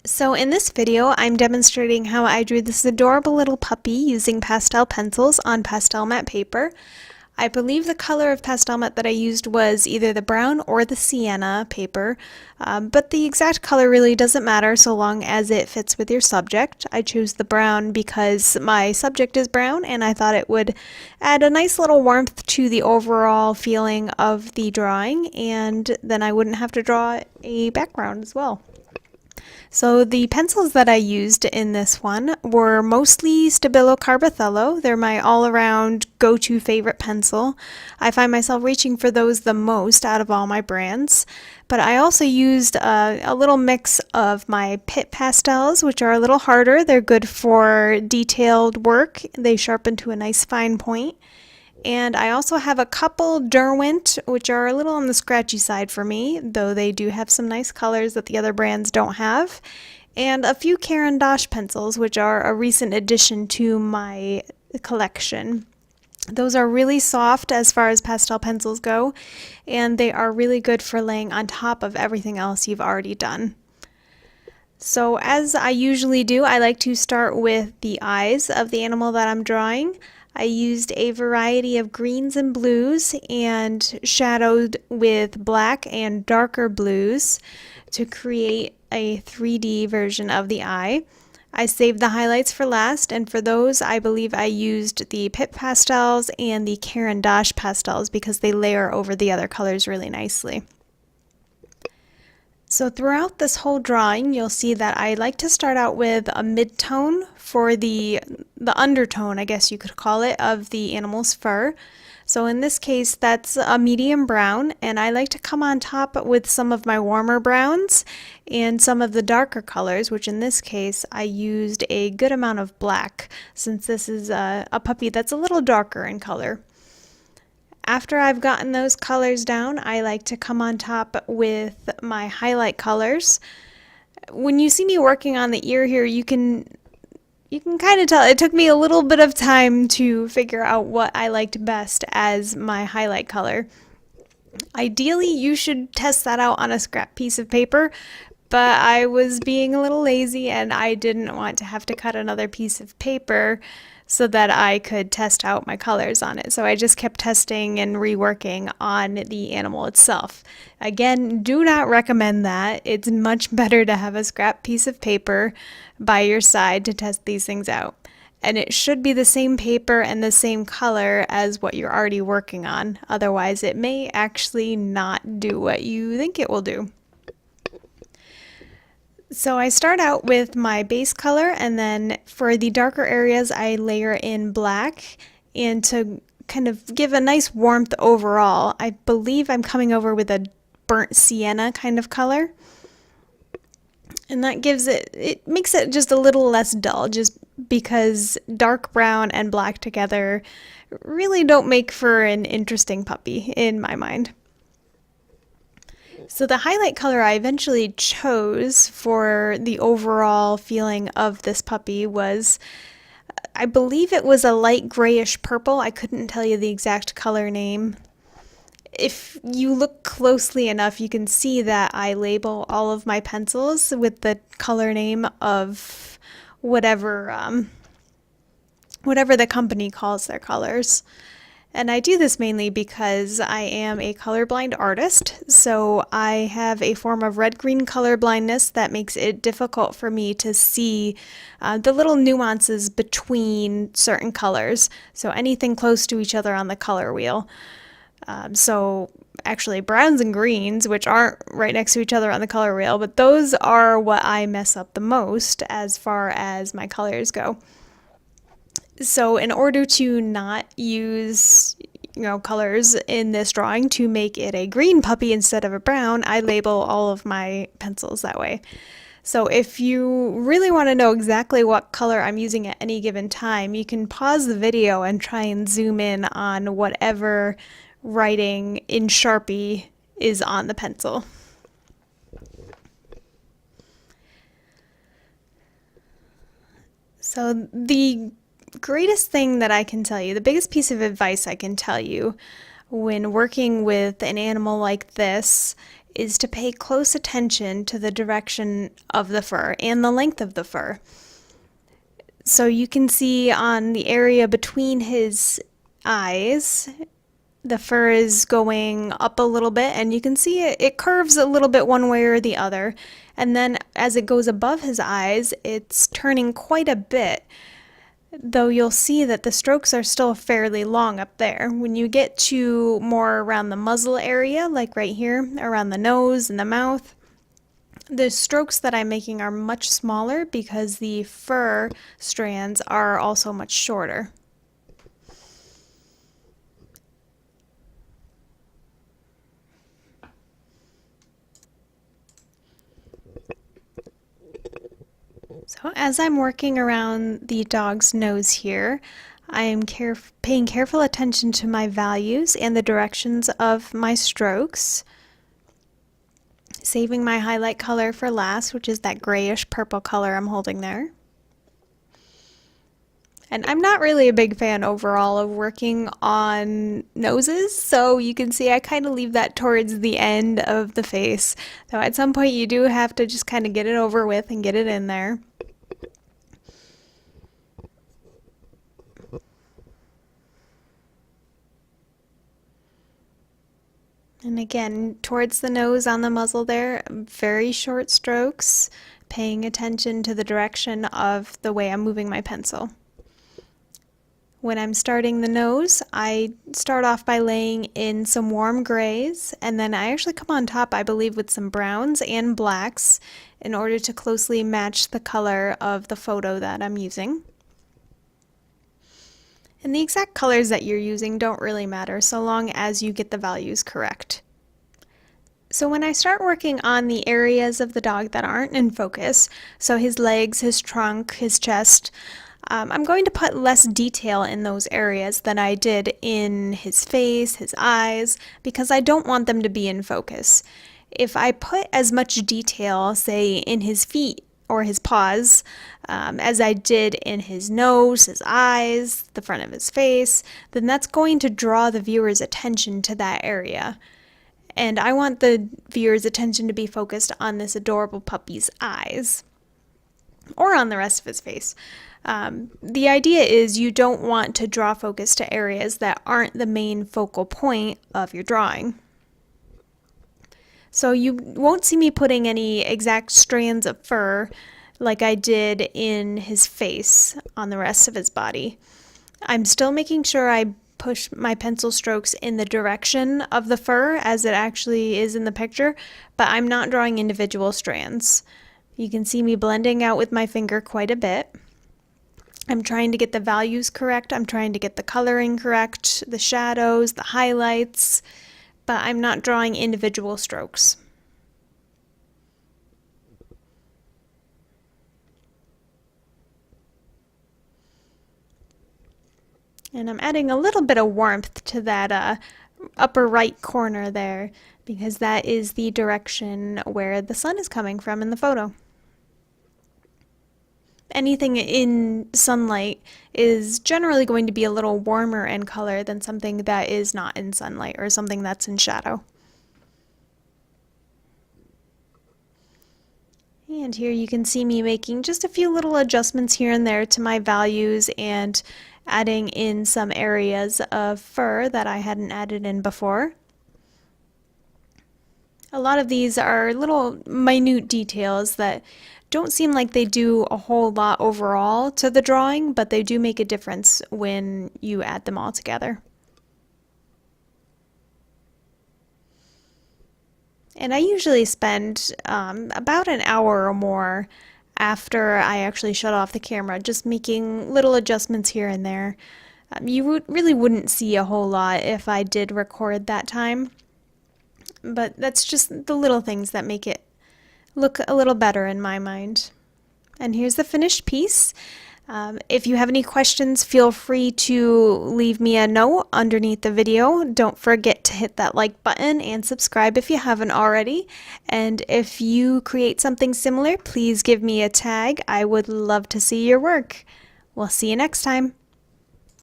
So in this video, I'm demonstrating how I drew this adorable little puppy using pastel pencils on Pastelmat paper. I believe the color of Pastelmat that I used was either the brown or the sienna paper, but the exact color really doesn't matter so long as it fits with your subject. I chose the brown because my subject is brown and I thought it would add a nice little warmth to the overall feeling of the drawing, and then I wouldn't have to draw a background as well. So the pencils that I used in this one were mostly Stabilo Carbothello. They're my all-around go-to favorite pencil. I find myself reaching for those the most out of all my brands. But I also used a little mix of my Pitt pastels, which are a little harder. They're good for detailed work. They sharpen to a nice fine point. And I also have a couple Derwent, which are a little on the scratchy side for me, though they do have some nice colors that the other brands don't have. And a few Caran D'Ache pencils, which are a recent addition to my collection. Those are really soft as far as pastel pencils go, and they are really good for laying on top of everything else you've already done. So as I usually do, I like to start with the eyes of the animal that I'm drawing. I used a variety of greens and blues and shadowed with black and darker blues to create a 3D version of the eye. I saved the highlights for last, and for those I believe I used the Pitt pastels and the Caran D'Ache pastels because they layer over the other colors really nicely. So throughout this whole drawing, you'll see that I like to start out with a mid-tone for the undertone, I guess you could call it, of the animal's fur. So in this case, that's a medium brown, and I like to come on top with some of my warmer browns and some of the darker colors, which in this case, I used a good amount of black, since this is a puppy that's a little darker in color. After I've gotten those colors down, I like to come on top with my highlight colors. When you see me working on the ear here, you can kind of tell it took me a little bit of time to figure out what I liked best as my highlight color. Ideally, you should test that out on a scrap piece of paper, but I was being a little lazy and I didn't want to have to cut another piece of paper so that I could test out my colors on it. So I just kept testing and reworking on the animal itself. Again, do not recommend that. It's much better to have a scrap piece of paper by your side to test these things out. And it should be the same paper and the same color as what you're already working on. Otherwise, it may actually not do what you think it will do. So I start out with my base color, and then for the darker areas I layer in black, and to kind of give a nice warmth overall, I believe I'm coming over with a burnt sienna kind of color. And that gives it makes it just a little less dull, just because dark brown and black together really don't make for an interesting puppy in my mind. So the highlight color I eventually chose for the overall feeling of this puppy was, I believe it was a light grayish purple. I couldn't tell you the exact color name. If you look closely enough, you can see that I label all of my pencils with the color name of whatever the company calls their colors. And I do this mainly because I am a colorblind artist, so I have a form of red-green color blindness that makes it difficult for me to see the little nuances between certain colors, so anything close to each other on the color wheel. So actually browns and greens, which aren't right next to each other on the color wheel, but those are what I mess up the most as far as my colors go. So in order to not use, colors in this drawing to make it a green puppy instead of a brown, I label all of my pencils that way. So if you really want to know exactly what color I'm using at any given time, you can pause the video and try and zoom in on whatever writing in Sharpie is on the pencil. So the greatest thing that I can tell you, the biggest piece of advice I can tell you when working with an animal like this is to pay close attention to the direction of the fur and the length of the fur. So you can see on the area between his eyes, the fur is going up a little bit, and you can see it curves a little bit one way or the other. And then as it goes above his eyes, it's turning quite a bit, though you'll see that the strokes are still fairly long up there. When you get to more around the muzzle area, like right here, around the nose and the mouth, the strokes that I'm making are much smaller because the fur strands are also much shorter. So as I'm working around the dog's nose here, I am paying careful attention to my values and the directions of my strokes, saving my highlight color for last, which is that grayish purple color I'm holding there. And I'm not really a big fan overall of working on noses, so you can see I kind of leave that towards the end of the face. Though at some point you do have to just kind of get it over with and get it in there. And again, towards the nose on the muzzle there, very short strokes, paying attention to the direction of the way I'm moving my pencil. When I'm starting the nose, I start off by laying in some warm grays, and then I actually come on top, I believe, with some browns and blacks in order to closely match the color of the photo that I'm using. And the exact colors that you're using don't really matter so long as you get the values correct. So when I start working on the areas of the dog that aren't in focus, so his legs, his trunk, his chest, I'm going to put less detail in those areas than I did in his face, his eyes, because I don't want them to be in focus. If I put as much detail, say, in his feet or his paws, as I did in his nose, his eyes, the front of his face, then that's going to draw the viewer's attention to that area. And I want the viewer's attention to be focused on this adorable puppy's eyes, or on the rest of his face. The idea is you don't want to draw focus to areas that aren't the main focal point of your drawing. So you won't see me putting any exact strands of fur like I did in his face on the rest of his body. I'm still making sure I push my pencil strokes in the direction of the fur as it actually is in the picture, but I'm not drawing individual strands. You can see me blending out with my finger quite a bit. I'm trying to get the values correct, I'm trying to get the coloring correct, the shadows, the highlights, but I'm not drawing individual strokes. And I'm adding a little bit of warmth to that upper right corner there, because that is the direction where the sun is coming from in the photo. Anything in sunlight is generally going to be a little warmer in color than something that is not in sunlight or something that's in shadow. And here you can see me making just a few little adjustments here and there to my values and adding in some areas of fur that I hadn't added in before. A lot of these are little minute details that don't seem like they do a whole lot overall to the drawing, but they do make a difference when you add them all together. And I usually spend about an hour or more after I actually shut off the camera, just making little adjustments here and there. You really wouldn't see a whole lot if I did record that time, but that's just the little things that make it look a little better in my mind. And here's the finished piece. If you have any questions, feel free to leave me a note underneath the video. Don't forget to hit that like button and subscribe if you haven't already. And if you create something similar, please give me a tag. I would love to see your work. We'll see you next time.